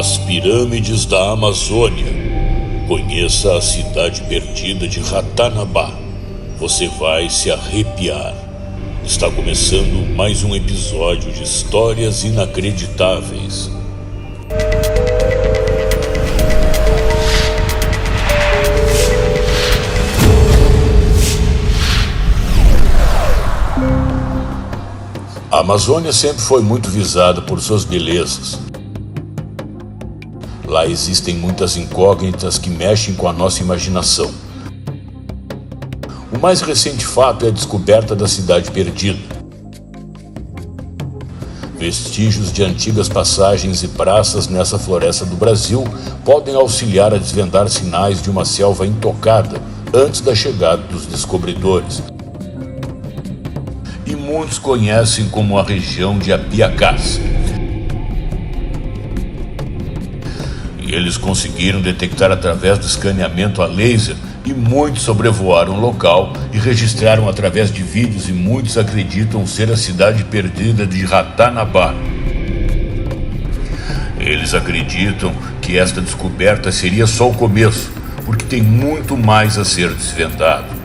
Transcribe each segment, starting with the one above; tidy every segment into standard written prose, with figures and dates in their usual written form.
As pirâmides da Amazônia. Conheça a cidade perdida de Ratanabá. Você vai se arrepiar. Está começando mais um episódio de Histórias Inacreditáveis. A Amazônia sempre foi muito visada por suas belezas. Lá existem muitas incógnitas que mexem com a nossa imaginação. O mais recente fato é a descoberta da cidade perdida. Vestígios de antigas passagens e praças nessa floresta do Brasil podem auxiliar a desvendar sinais de uma selva intocada antes da chegada dos descobridores. E muitos conhecem como a região de Apiacás. Eles conseguiram detectar através do escaneamento a laser e muitos sobrevoaram o local e registraram através de vídeos e muitos acreditam ser a cidade perdida de Ratanabá. Eles acreditam que esta descoberta seria só o começo, porque tem muito mais a ser desvendado.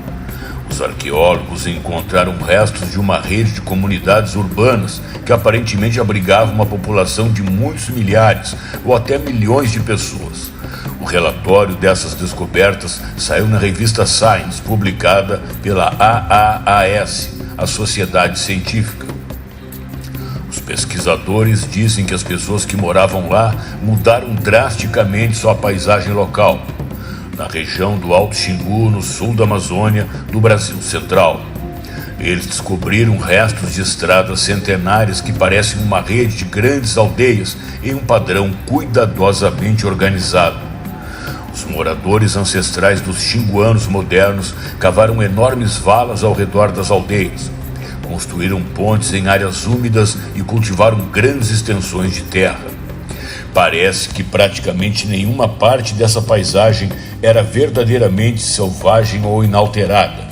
Os arqueólogos encontraram restos de uma rede de comunidades urbanas que aparentemente abrigava uma população de muitos milhares ou até milhões de pessoas. O relatório dessas descobertas saiu na revista Science, publicada pela AAAS, a Sociedade Científica. Os pesquisadores dizem que as pessoas que moravam lá mudaram drasticamente sua paisagem local, na região do Alto Xingu, no sul da Amazônia, do Brasil Central. Eles descobriram restos de estradas centenárias que parecem uma rede de grandes aldeias em um padrão cuidadosamente organizado. Os moradores ancestrais dos xinguanos modernos cavaram enormes valas ao redor das aldeias, construíram pontes em áreas úmidas e cultivaram grandes extensões de terra. Parece que praticamente nenhuma parte dessa paisagem era verdadeiramente selvagem ou inalterada.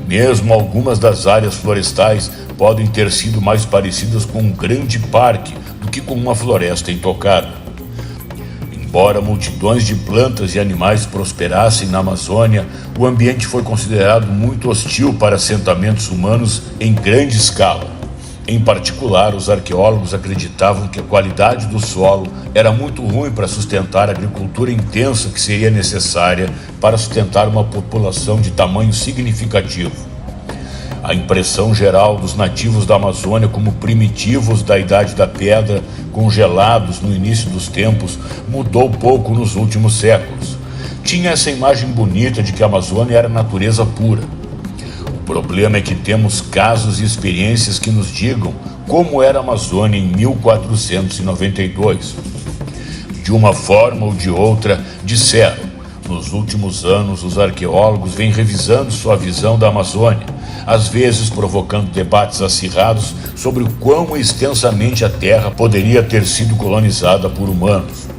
Mesmo algumas das áreas florestais podem ter sido mais parecidas com um grande parque do que com uma floresta intocada. Embora multidões de plantas e animais prosperassem na Amazônia, o ambiente foi considerado muito hostil para assentamentos humanos em grande escala. Em particular, os arqueólogos acreditavam que a qualidade do solo era muito ruim para sustentar a agricultura intensa que seria necessária para sustentar uma população de tamanho significativo. A impressão geral dos nativos da Amazônia como primitivos da Idade da Pedra, congelados no início dos tempos, mudou pouco nos últimos séculos. Tinha essa imagem bonita de que a Amazônia era natureza pura. O problema é que temos casos e experiências que nos digam como era a Amazônia em 1492. De uma forma ou de outra, disseram. Nos últimos anos, os arqueólogos vêm revisando sua visão da Amazônia, às vezes provocando debates acirrados sobre o quão extensamente a Terra poderia ter sido colonizada por humanos.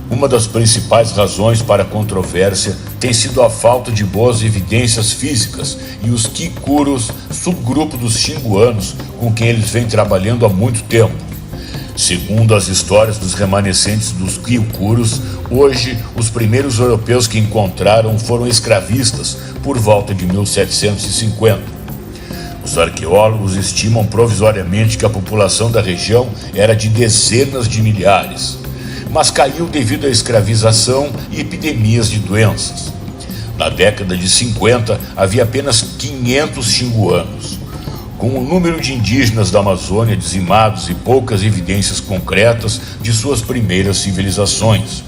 Uma das principais razões para a controvérsia tem sido a falta de boas evidências físicas e os quicuros, subgrupo dos xinguanos, com quem eles vêm trabalhando há muito tempo. Segundo as histórias dos remanescentes dos quicuros, hoje os primeiros europeus que encontraram foram escravistas por volta de 1750. Os arqueólogos estimam provisoriamente que a população da região era de dezenas de milhares, mas caiu devido à escravização e epidemias de doenças. Na década de 50, havia apenas 500 xinguanos. Com o número de indígenas da Amazônia dizimados e poucas evidências concretas de suas primeiras civilizações.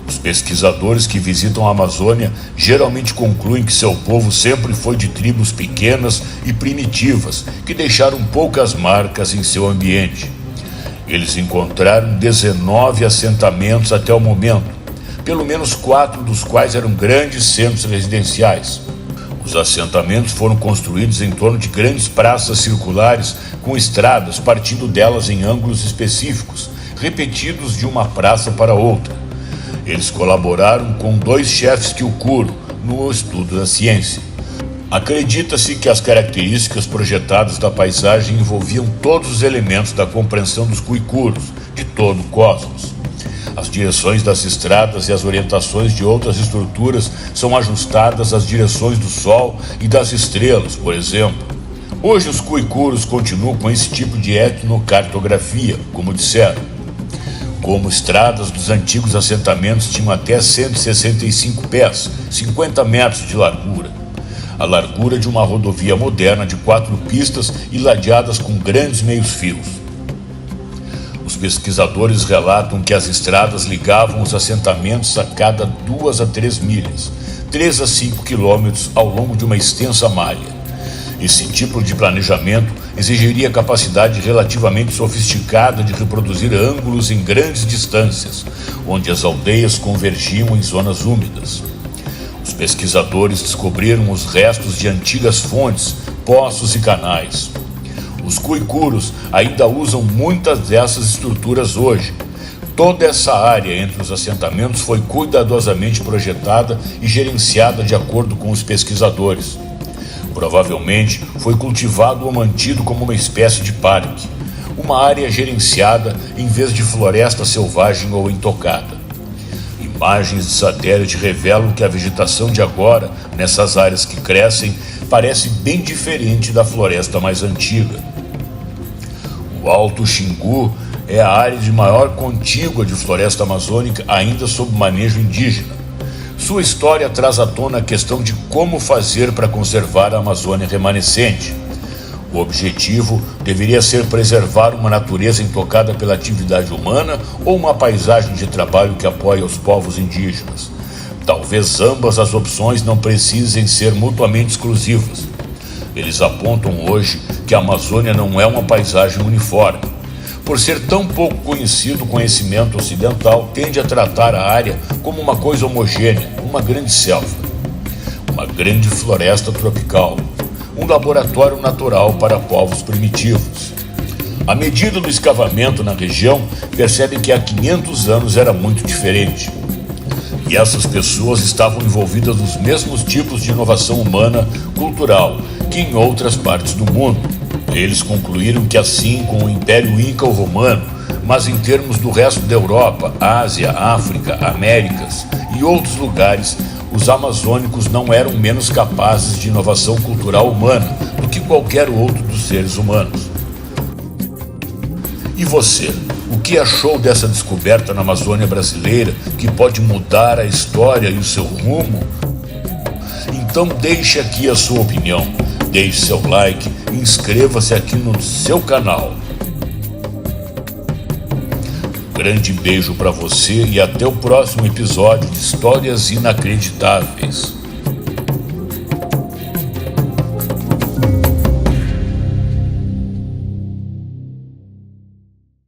Os pesquisadores que visitam a Amazônia geralmente concluem que seu povo sempre foi de tribos pequenas e primitivas, que deixaram poucas marcas em seu ambiente. Eles encontraram 19 assentamentos até o momento, pelo menos 4 dos quais eram grandes centros residenciais. Os assentamentos foram construídos em torno de grandes praças circulares com estradas partindo delas em ângulos específicos, repetidos de uma praça para outra. Eles colaboraram com 2 chefes quiukuro no estudo da ciência. Acredita-se que as características projetadas da paisagem envolviam todos os elementos da compreensão dos cuicuros, de todo o cosmos. As direções das estradas e as orientações de outras estruturas são ajustadas às direções do Sol e das estrelas, por exemplo. Hoje os cuicuros continuam com esse tipo de etnocartografia, como disseram. Como estradas dos antigos assentamentos tinham até 165 pés, 50 metros de largura. A largura de uma rodovia moderna de 4 pistas e ladeadas com grandes meios-fios. Os pesquisadores relatam que as estradas ligavam os assentamentos a cada 2 a 3 milhas, 3 a 5 quilômetros ao longo de uma extensa malha. Esse tipo de planejamento exigiria capacidade relativamente sofisticada de reproduzir ângulos em grandes distâncias, onde as aldeias convergiam em zonas úmidas. Os pesquisadores descobriram os restos de antigas fontes, poços e canais. Os cuicuros ainda usam muitas dessas estruturas hoje. Toda essa área entre os assentamentos foi cuidadosamente projetada e gerenciada de acordo com os pesquisadores. Provavelmente foi cultivado ou mantido como uma espécie de parque, uma área gerenciada em vez de floresta selvagem ou intocada. Imagens de satélite revelam que a vegetação de agora, nessas áreas que crescem, parece bem diferente da floresta mais antiga. O Alto Xingu é a área de maior contígua de floresta amazônica ainda sob manejo indígena. Sua história traz à tona a questão de como fazer para conservar a Amazônia remanescente. O objetivo deveria ser preservar uma natureza intocada pela atividade humana ou uma paisagem de trabalho que apoia os povos indígenas. Talvez ambas as opções não precisem ser mutuamente exclusivas. Eles apontam hoje que a Amazônia não é uma paisagem uniforme. Por ser tão pouco conhecido, o conhecimento ocidental tende a tratar a área como uma coisa homogênea, uma grande selva, uma grande floresta tropical, um laboratório natural para povos primitivos. À medida do escavamento na região, percebem que há 500 anos era muito diferente. E essas pessoas estavam envolvidas nos mesmos tipos de inovação humana cultural que em outras partes do mundo. Eles concluíram que assim como o Império Inca ou Romano, mas em termos do resto da Europa, Ásia, África, Américas e outros lugares, os amazônicos não eram menos capazes de inovação cultural humana do que qualquer outro dos seres humanos. E você, o que achou dessa descoberta na Amazônia brasileira que pode mudar a história e o seu rumo? Então deixe aqui a sua opinião, deixe seu like e inscreva-se aqui no seu canal. Um grande beijo para você e até o próximo episódio de Histórias Inacreditáveis.